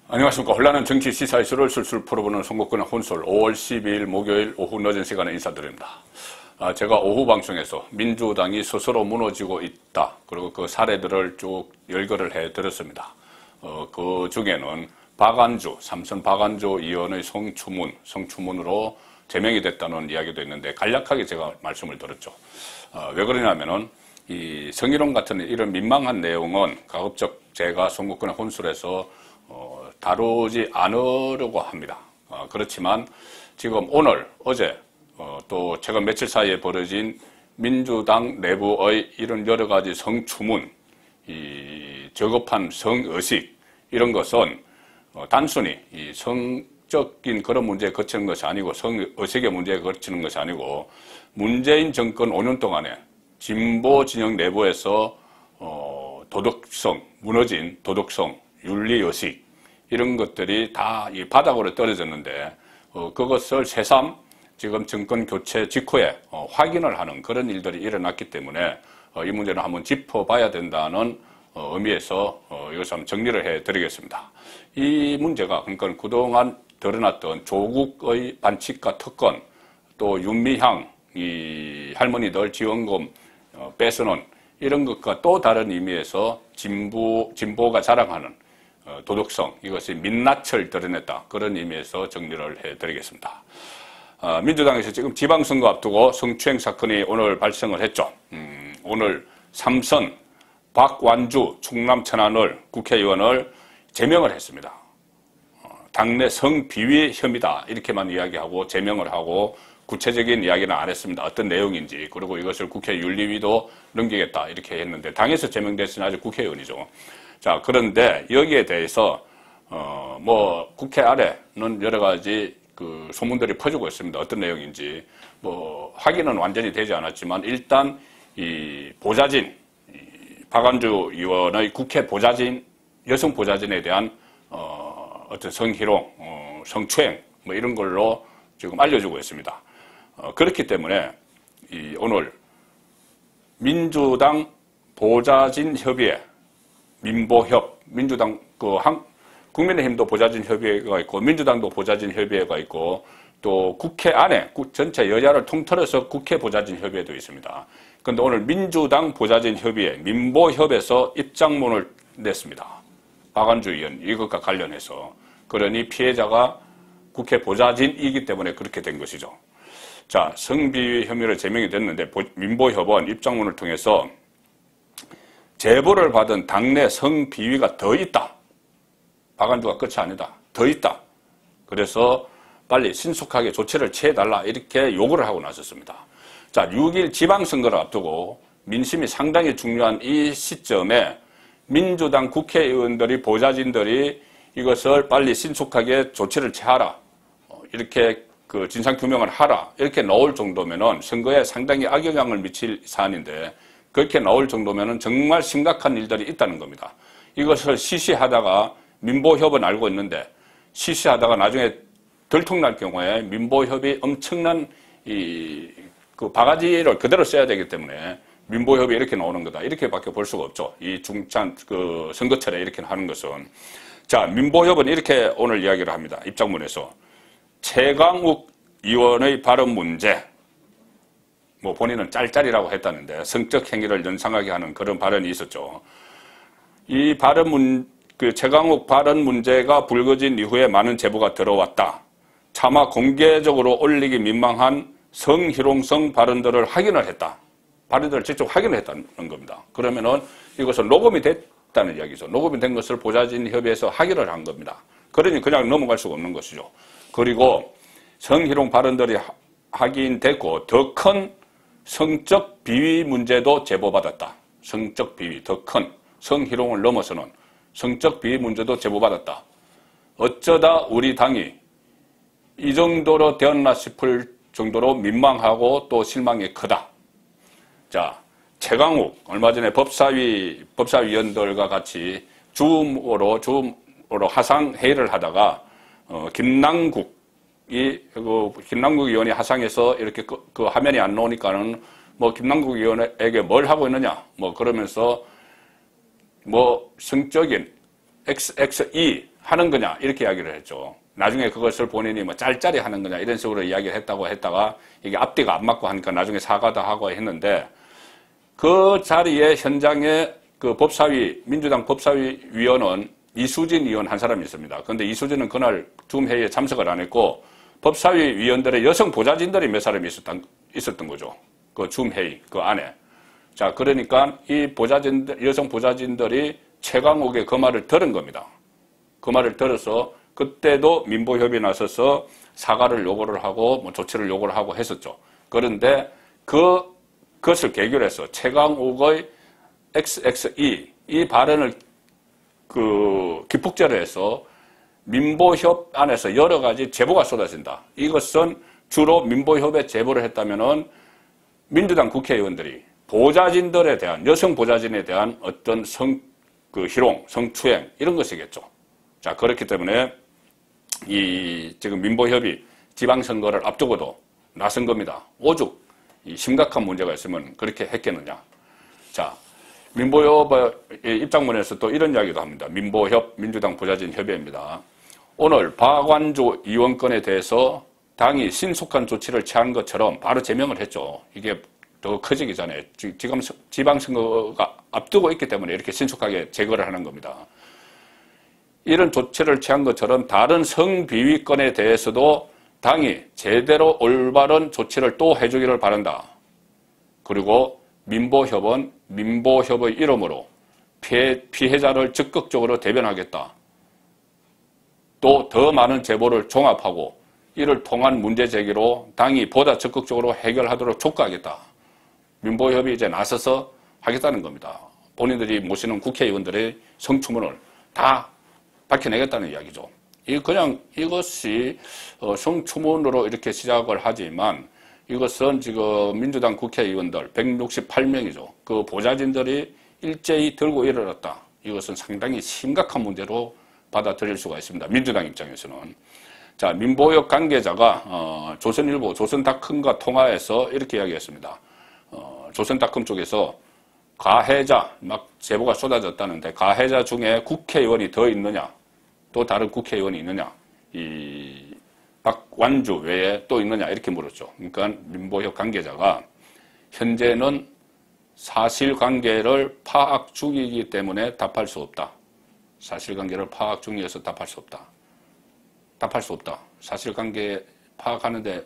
안녕하십니까. 혼란한 정치 시사 이슈를 술술 풀어보는 송국근의 혼술 5월 12일 목요일 오후 늦은 시간에 인사드립니다. 제가 오후 방송에서 민주당이 스스로 무너지고 있다. 그리고 그 사례들을 쭉 열거를 해드렸습니다. 그 중에는 박안주, 삼선 박안주 의원의 성추문으로 제명이 됐다는 이야기도 있는데 간략하게 제가 말씀을 드렸죠. 왜 그러냐면은 이 성희롱 같은 이런 민망한 내용은 가급적 제가 송국근의 혼술에서 다루지 않으려고 합니다. 그렇지만 지금 오늘, 어제 또 최근 며칠 사이에 벌어진 민주당 내부의 이런 여러 가지 성추문, 이 저급한 성의식 이런 것은 단순히 이 성적인 그런 문제에 그치는 것이 아니고 성의식의 문제에 그치는 것이 아니고 문재인 정권 5년 동안에 진보 진영 내부에서 도덕성, 무너진 도덕성, 윤리의식 이런 것들이 다 이 바닥으로 떨어졌는데 그것을 새삼 지금 정권 교체 직후에 확인을 하는 그런 일들이 일어났기 때문에 이 문제는 한번 짚어봐야 된다는 의미에서 이것을 한번 정리를 해드리겠습니다. 이 문제가 그러니까 그동안 드러났던 조국의 반칙과 특권 또 윤미향 이 할머니들 지원금 뺏어놓은 이런 것과 또 다른 의미에서 진보가 자랑하는 도덕성, 이것이 민낯을 드러냈다. 그런 의미에서 정리를 해드리겠습니다. 민주당에서 지금 지방선거 앞두고 성추행 사건이 오늘 발생을 했죠. 오늘 삼선 박완주 충남 천안을 국회의원을 제명을 했습니다. 당내 성비위 혐의다. 이렇게만 이야기하고 제명을 하고 구체적인 이야기는 안 했습니다. 어떤 내용인지. 그리고 이것을 국회 윤리위도 넘기겠다. 이렇게 했는데 당에서 제명됐으니 아직 국회의원이죠. 자, 그런데 여기에 대해서 뭐 국회 아래는 여러 가지 그 소문들이 퍼지고 있습니다. 어떤 내용인지 뭐 확인은 완전히 되지 않았지만 일단 이 보좌진 박안주 의원의 국회 보좌진 여성 보좌진에 대한 어떤 성희롱, 성추행 뭐 이런 걸로 지금 알려주고 있습니다. 그렇기 때문에 오늘 민주당 보좌진 협의회 민보협, 민주당, 국민의힘도 보좌진 협의회가 있고, 민주당도 보좌진 협의회가 있고, 또 국회 안에, 전체 여야를 통틀어서 국회 보좌진 협의회도 있습니다. 그런데 오늘 민주당 보좌진 협의회, 민보협에서 입장문을 냈습니다. 박안주 의원, 이것과 관련해서. 그러니 피해자가 국회 보좌진이기 때문에 그렇게 된 것이죠. 자, 성비위 혐의로 제명이 됐는데, 민보협은 입장문을 통해서 제보를 받은 당내 성비위가 더 있다. 박안주가 끝이 아니다. 더 있다. 그래서 빨리 신속하게 조치를 취해달라. 이렇게 요구를 하고 나섰습니다. 자, 6일 지방선거를 앞두고 민심이 상당히 중요한 이 시점에 민주당 국회의원들이 보좌진들이 이것을 빨리 신속하게 조치를 취하라. 이렇게 그 진상규명을 하라. 이렇게 나올 정도면은 선거에 상당히 악영향을 미칠 사안인데 그렇게 나올 정도면은 정말 심각한 일들이 있다는 겁니다. 이것을 시시하다가 민보협은 알고 있는데 시시하다가 나중에 들통날 경우에 민보협이 엄청난 그 바가지를 그대로 써야 되기 때문에 민보협이 이렇게 나오는 거다. 이렇게밖에 볼 수가 없죠. 이 중찬 그 선거철에 이렇게 하는 것은. 자, 민보협은 이렇게 오늘 이야기를 합니다. 입장문에서 최강욱 의원의 발언 문제. 뭐 본인은 짤짤이라고 했다는데 성적 행위를 연상하게 하는 그런 발언이 있었죠. 이 그 최강욱 발언 문제가 불거진 이후에 많은 제보가 들어왔다. 차마 공개적으로 올리기 민망한 성희롱성 발언들을 확인을 했다. 발언들을 직접 확인을 했다는 겁니다. 그러면은 이것은 녹음이 됐다는 이야기죠. 녹음이 된 것을 보좌진 협의회에서 확인을 한 겁니다. 그러니 그냥 넘어갈 수가 없는 것이죠. 그리고 성희롱 발언들이 확인됐고 더 큰 성적 비위 문제도 제보받았다. 성적 비위, 더 큰 성희롱을 넘어서는 성적 비위 문제도 제보받았다. 어쩌다 우리 당이 이 정도로 되었나 싶을 정도로 민망하고 또 실망이 크다. 자, 최강욱 얼마 전에 법사위원들과 같이 줌으로 화상 회의를 하다가 김남국 의원이 화상에서 이렇게 그 화면이 안 나오니까는 뭐 김남국 의원에게 뭘 하고 있느냐 뭐 그러면서 뭐 성적인 XXE 하는 거냐 이렇게 이야기를 했죠. 나중에 그것을 본인이 뭐 짤짤이 하는 거냐 이런 식으로 이야기를 했다고 했다가 이게 앞뒤가 안 맞고 하니까 나중에 사과도 하고 했는데 그 자리에 현장에 그 법사위 민주당 법사위 위원은 이수진 의원 한 사람이 있습니다. 그런데 이수진은 그날 줌 회의에 참석을 안 했고 법사위 위원들의 여성 보좌진들이 몇 사람이 있었던 거죠. 그 줌 회의 그 안에. 자, 그러니까 이 여성 보좌진들이 최강욱의 그 말을 들은 겁니다. 그 말을 들어서 그때도 민보협의에 나서서 사과를 요구를 하고 뭐 조치를 요구를 하고 했었죠. 그런데 그것을 계기로 해서 최강욱의 XXE 이 발언을 기폭제로 해서 민보협 안에서 여러 가지 제보가 쏟아진다. 이것은 주로 민보협에 제보를 했다면은 민주당 국회의원들이 보좌진들에 대한 여성 보좌진에 대한 어떤 희롱, 성추행 이런 것이겠죠. 자, 그렇기 때문에 지금 민보협이 지방선거를 앞두고도 나선 겁니다. 오죽 심각한 문제가 있으면 그렇게 했겠느냐. 자, 민보협의 입장문에서 또 이런 이야기도 합니다. 민보협 민주당 보좌진 협의회입니다. 오늘 박완주 의원 건에 대해서 당이 신속한 조치를 취한 것처럼 바로 제명을 했죠. 이게 더 커지기 전에 지금 지방선거가 앞두고 있기 때문에 이렇게 신속하게 제거를 하는 겁니다. 이런 조치를 취한 것처럼 다른 성비위 건에 대해서도 당이 제대로 올바른 조치를 또 해주기를 바란다. 그리고 민보협은 민보협의 이름으로 피해자를 적극적으로 대변하겠다. 또 더 많은 제보를 종합하고 이를 통한 문제 제기로 당이 보다 적극적으로 해결하도록 촉구하겠다. 민보협이 이제 나서서 하겠다는 겁니다. 본인들이 모시는 국회의원들의 성추문을 다 밝혀내겠다는 이야기죠. 이것이 성추문으로 이렇게 시작을 하지만 이것은 지금 민주당 국회의원들 168명이죠. 그 보좌진들이 일제히 들고 일어났다. 이것은 상당히 심각한 문제로 받아들일 수가 있습니다. 민주당 입장에서는. 자, 민보협 관계자가 조선일보, 조선닷컴과 통화해서 이렇게 이야기했습니다. 조선닷컴 쪽에서 가해자, 막 제보가 쏟아졌다는데 가해자 중에 국회의원이 더 있느냐, 또 다른 국회의원이 있느냐, 이 박완주 외에 또 있느냐 이렇게 물었죠. 그러니까 민보협 관계자가 현재는 사실관계를 파악 중이기 때문에 답할 수 없다. 사실관계를 파악 중이어서 답할 수 없다. 답할 수 없다. 사실관계 파악하는데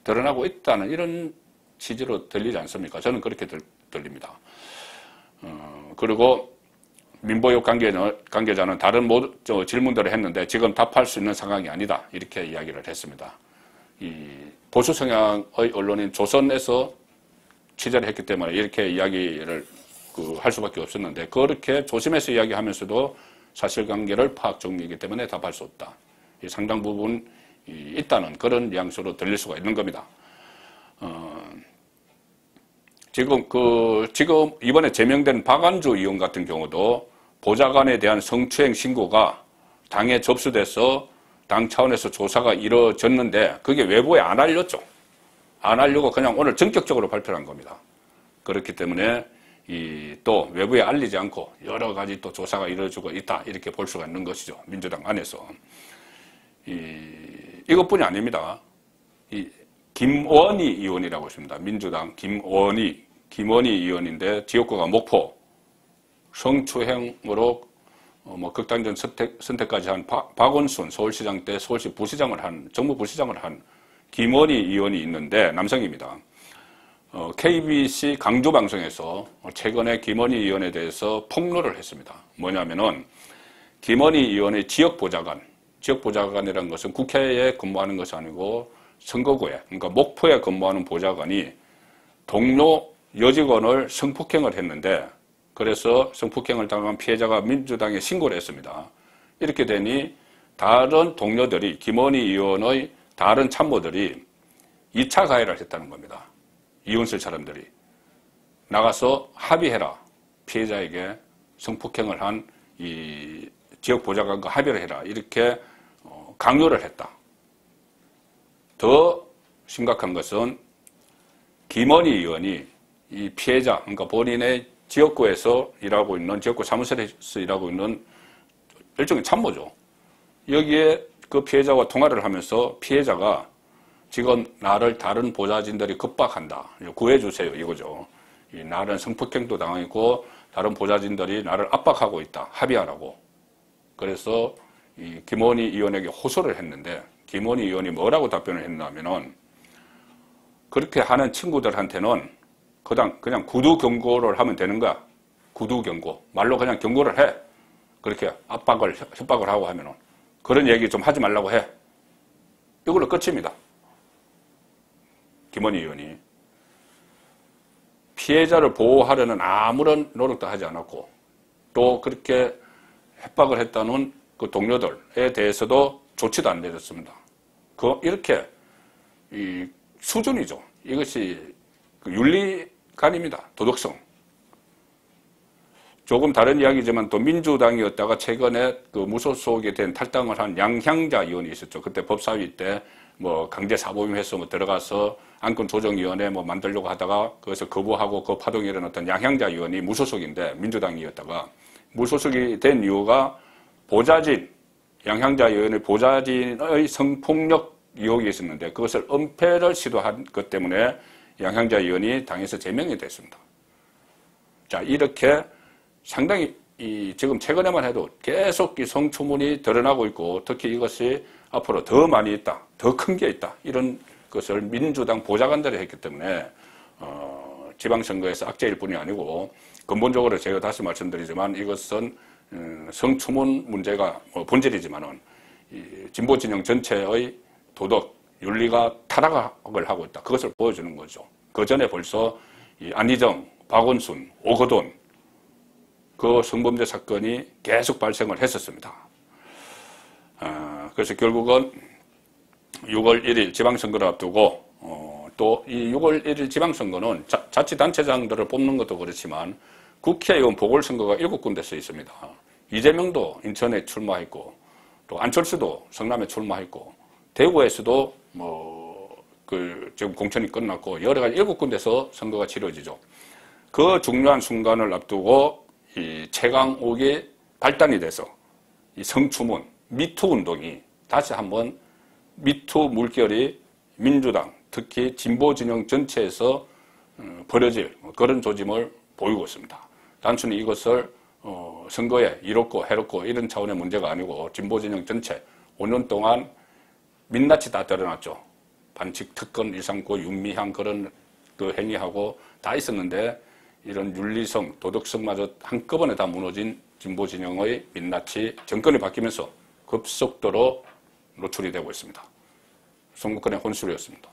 드러나고 있다는 이런 취지로 들리지 않습니까? 저는 그렇게 들립니다. 그리고 민보협 관계자는 다른 질문들을 했는데 지금 답할 수 있는 상황이 아니다. 이렇게 이야기를 했습니다. 이 보수 성향의 언론인 조선에서 취재를 했기 때문에 이렇게 이야기를 할 수밖에 없었는데 그렇게 조심해서 이야기하면서도 사실관계를 파악 중이기 때문에 답할 수 없다. 상당 부분 있다는 그런 뉘앙스로 들릴 수가 있는 겁니다. 지금 이번에 제명된 박완주 의원 같은 경우도 보좌관에 대한 성추행 신고가 당에 접수돼서 당 차원에서 조사가 이루어졌는데 그게 외부에 안 알렸죠. 안 알리고 그냥 오늘 전격적으로 발표를 한 겁니다. 그렇기 때문에 또 외부에 알리지 않고 여러 가지 또 조사가 이루어지고 있다 이렇게 볼 수가 있는 것이죠. 민주당 안에서. 이것뿐이 아닙니다. 김원희 의원이라고 있습니다. 민주당 김원희 의원인데 지역구가 목포 성추행으로 극단적 선택까지 한 박원순 서울시장 때 서울시 부시장을 한 정무 부시장을 한 김원희 의원이 있는데 남성입니다. KBC 강주방송에서 최근에 김원희 의원에 대해서 폭로를 했습니다. 뭐냐면은 김원희 의원의 지역보좌관이라는 것은 국회에 근무하는 것이 아니고 선거구에, 그러니까 목포에 근무하는 보좌관이 동료 여직원을 성폭행을 했는데 그래서 성폭행을 당한 피해자가 민주당에 신고를 했습니다. 이렇게 되니 다른 동료들이 김원희 의원의 다른 참모들이 2차 가해를 했다는 겁니다. 이혼실 사람들이 나가서 합의해라. 피해자에게 성폭행을 한 이 지역보좌관과 합의를 해라. 이렇게 강요를 했다. 더 심각한 것은 김원희 의원이 이 피해자, 그러니까 본인의 지역구에서 일하고 있는, 지역구 사무실에서 일하고 있는 일종의 참모죠. 여기에 그 피해자와 통화를 하면서 피해자가 지금 나를 다른 보좌진들이 급박한다. 구해주세요. 이거죠. 나는 성폭행도 당하고 다른 보좌진들이 나를 압박하고 있다. 합의하라고. 그래서 이 김원희 의원에게 호소를 했는데 김원희 의원이 뭐라고 답변을 했냐면은 그렇게 하는 친구들한테는 그냥 구두 경고를 하면 되는 거야. 구두 경고. 말로 그냥 경고를 해. 그렇게 협박을 하고 하면은 그런 얘기 좀 하지 말라고 해. 이걸로 끝입니다. 김원희 의원이. 피해자를 보호하려는 아무런 노력도 하지 않았고 또 그렇게 협박을 했다는 그 동료들에 대해서도 조치도 안 내렸습니다. 이렇게 이 수준이죠. 이것이 그 윤리관입니다. 도덕성. 조금 다른 이야기지만 또 민주당이었다가 최근에 그 무소속이 된 탈당을 한 양향자 의원이 있었죠. 그때 법사위 때 뭐 강제사법임해서 뭐 들어가서 안건조정위원회 뭐 만들려고 하다가 그것을 거부하고 그 파동이 일어났던 양향자 의원이 무소속인데 민주당이었다가 무소속이 된 이유가 보좌진, 양향자 의원의 보좌진의 성폭력 의혹이 있었는데 그것을 은폐를 시도한 것 때문에 양향자 의원이 당에서 제명이 됐습니다. 자, 이렇게 상당히 지금 최근에만 해도 계속 이 성추문이 드러나고 있고 특히 이것이 앞으로 더 많이 있다, 더 큰 게 있다 이런 것을 민주당 보좌관들이 했기 때문에 지방선거에서 악재일 뿐이 아니고 근본적으로 제가 다시 말씀드리지만 이것은 성추문 문제가 본질이지만은 진보 진영 전체의 도덕, 윤리가 타락을 하고 있다. 그것을 보여주는 거죠. 그 전에 벌써 안희정, 박원순, 오거돈 그 성범죄 사건이 계속 발생을 했었습니다. 그래서 결국은 6월 1일 지방선거를 앞두고 또 이 6월 1일 지방선거는 자치단체장들을 뽑는 것도 그렇지만 국회의원 보궐선거가 7군데서 있습니다. 이재명도 인천에 출마했고 또 안철수도 성남에 출마했고 대구에서도 지금 공천이 끝났고 여러 가지 7군데서 선거가 치러지죠. 그 중요한 순간을 앞두고 이 최강욱이 발단이 돼서 이 성추문, 미투 운동이 다시 한번 미투 물결이 민주당, 특히 진보 진영 전체에서 벌어질 그런 조짐을 보이고 있습니다. 단순히 이것을 선거에 이롭고 해롭고 이런 차원의 문제가 아니고 진보 진영 전체 5년 동안 민낯이 다 드러났죠. 반칙 특권 139 윤미향 그런 그 행위하고 다 있었는데 이런 윤리성, 도덕성마저 한꺼번에 다 무너진 진보 진영의 민낯이 정권이 바뀌면서 급속도로 노출이 되고 있습니다. 선거권의 혼술이었습니다.